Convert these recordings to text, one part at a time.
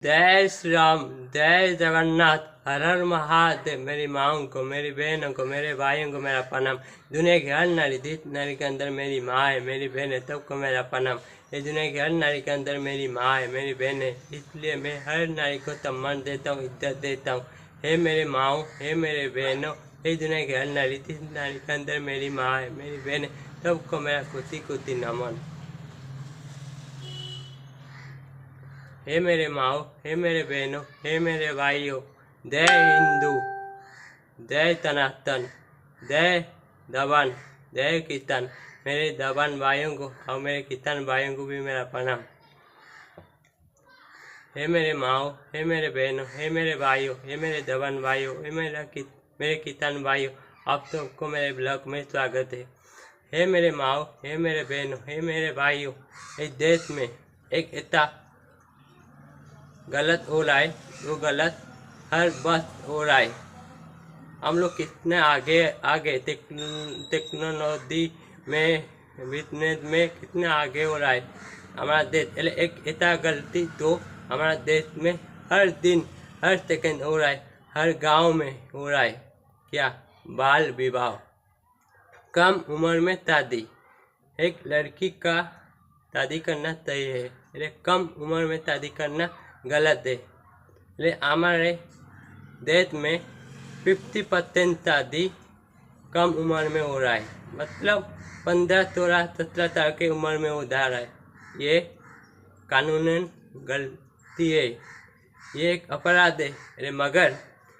जय श्री राम, जय जगन्नाथ, हर हर महादेव। मेरी माँओं को, मेरी बहनों को, मेरे भाइयों को मेरा प्रणाम। दुनिया की हर नारी, जिस नारी के अंदर मेरी माँ है, मेरी बहन है, सबको मेरा प्रणाम। ये दुनिया की हर नारी के अंदर मेरी माँ है, मेरी बहन है, इसलिए मैं हर नारी को सम्मान देता हूँ, इज्जत देता हूँ। हे मेरे माँओं, हे मेरे बहनों, ये दुनिया की हर नारी, जिस नारी के अंदर मेरी माँ है, मेरी बहन है, सबको मेरा कोटि कोटि नमन। हे मेरे माओ, हे मेरे बहनों, हे मेरे भाइयों, जय हिंदू, जय सनातन, जय दबन, जय किसान। मेरे दबन भाइयों को और मेरे किसान भाइयों को भी मेरा प्रणाम। हे मेरे माओ, हे मेरे बहनों, हे मेरे भाइयों, हे मेरे दबन भाइयों, हे मेरे किसान भाइयों, आप सबको मेरे ब्लॉग में स्वागत है। हे मेरे माओ, हे मेरे बहनों, हे मेरे भाइयों, इस देश में एक ऐसा गलत हो रहा है, वो गलत हर बस हो रहा है। हम लोग कितने आगे आगे टेक्नोलॉजी में, बिजनेस में कितने आगे हो रहा है हमारा देश। एक ऐसा गलती तो हमारा देश में हर दिन हर सेकंड हो रहा है, हर गांव में हो रहा है। क्या? बाल विवाह, कम उम्र में शादी। एक लड़की का शादी करना सही है, कम उम्र में शादी करना गलत है। हमारे देश में 50% शादी कम उम्र में हो रहा है, मतलब 15, 16, 17 साल की उम्र में हो जा रहा है। ये कानूनन गलती है, ये एक अपराध है। मगर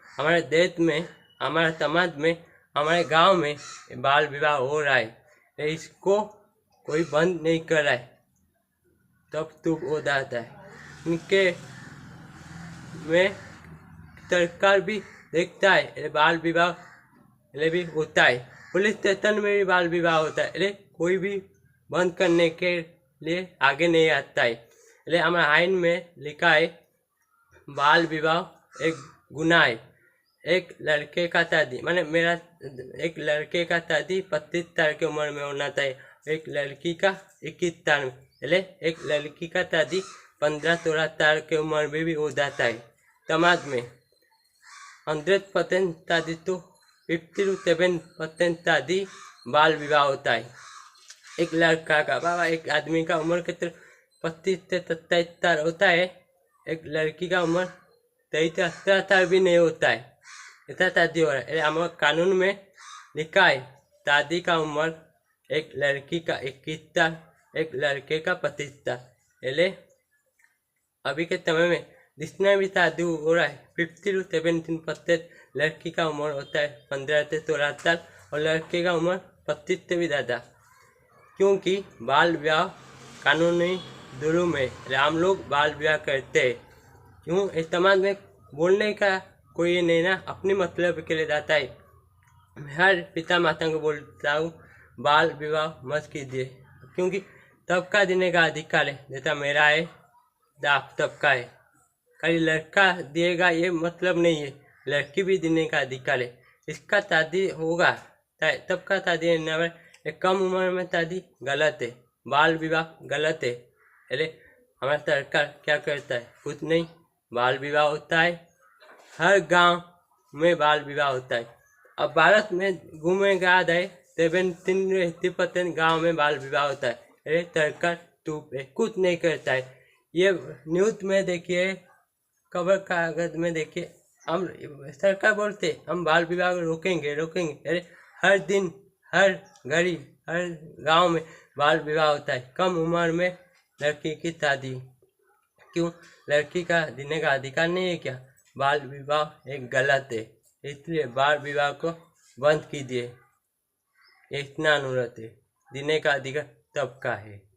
हमारे देश में, हमारे समाज में, हमारे गांव में बाल विवाह हो रहा है। इसको कोई बंद नहीं कर रहा है, तब चुप हो जाता है। इनके में सरकार भी देखता है, बाल विवाह भी होता है, पुलिस स्टेशन में भी बाल विवाह होता है। कोई भी बंद करने के लिए आगे नहीं आता है। हमारे आइन में लिखा है, बाल विवाह एक गुनाह है। एक लड़के का शादी, माने मेरा एक लड़के का शादी 25 साल की उम्र में होना चाहिए, एक लड़की का 21 साल में। एक लड़की का शादी 15, 16 साल की उम्र में भी हो जाता है। समाज में 100% शादी तो 50 to 7% शादी बाल विवाह होता है। एक लड़का का बाबा, एक आदमी का उम्र कितने 25 से 27 साल होता है, एक लड़की का उम्र 23 से 18 साल भी नहीं होता है, ऐसा शादी हो रहा है। हमारे कानून में लिखा है, शादी का उम्र एक लड़की का 21 साल, एक लड़के का 25 साल। अभी के समय में जितना भी शादी हो रहा है 50 to 17% लड़की का उम्र होता है 15 से 16 साल, और लड़के का उम्र 25 से भी ज़्यादा। क्योंकि बाल विवाह कानूनी जुर्म है, हम लोग बाल विवाह करते हैं। क्यों? इस समाज में बोलने का कोई नहीं ना, अपने मतलब के लिए जाता है। मैं हर पिता माता को बोलता हूँ, बाल विवाह मत कीजिए, क्योंकि सबका देने का अधिकार है। जैसा मेरा है, आप सबका है। खाली लड़का दिएगा ये मतलब नहीं है, लड़की भी देने का अधिकार है। इसका शादी होगा, सबका शादी है। कम उम्र में शादी गलत है, बाल विवाह गलत है। हमारा सरकार क्या करता है? कुछ नहीं, बाल विवाह होता है, हर गांव में बाल विवाह होता है। अब भारत में घूमने का याद है, 70% गाँव में बाल विवाह होता है। सरकार चुप है, कुछ नहीं करता है। ये न्यूज़ में देखिए, खबर कागज में देखिए, हम सरकार बोलते हम बाल विवाह रोकेंगे रोकेंगे। हर दिन हर घड़ी हर गांव में बाल विवाह होता है, कम उम्र में लड़की की शादी। क्यों? लड़की का देने का अधिकार नहीं है क्या? बाल विवाह एक गलत है, इसलिए बाल विवाह को बंद कीजिए। इतना अनुरोध है, देने का अधिकार सबका है।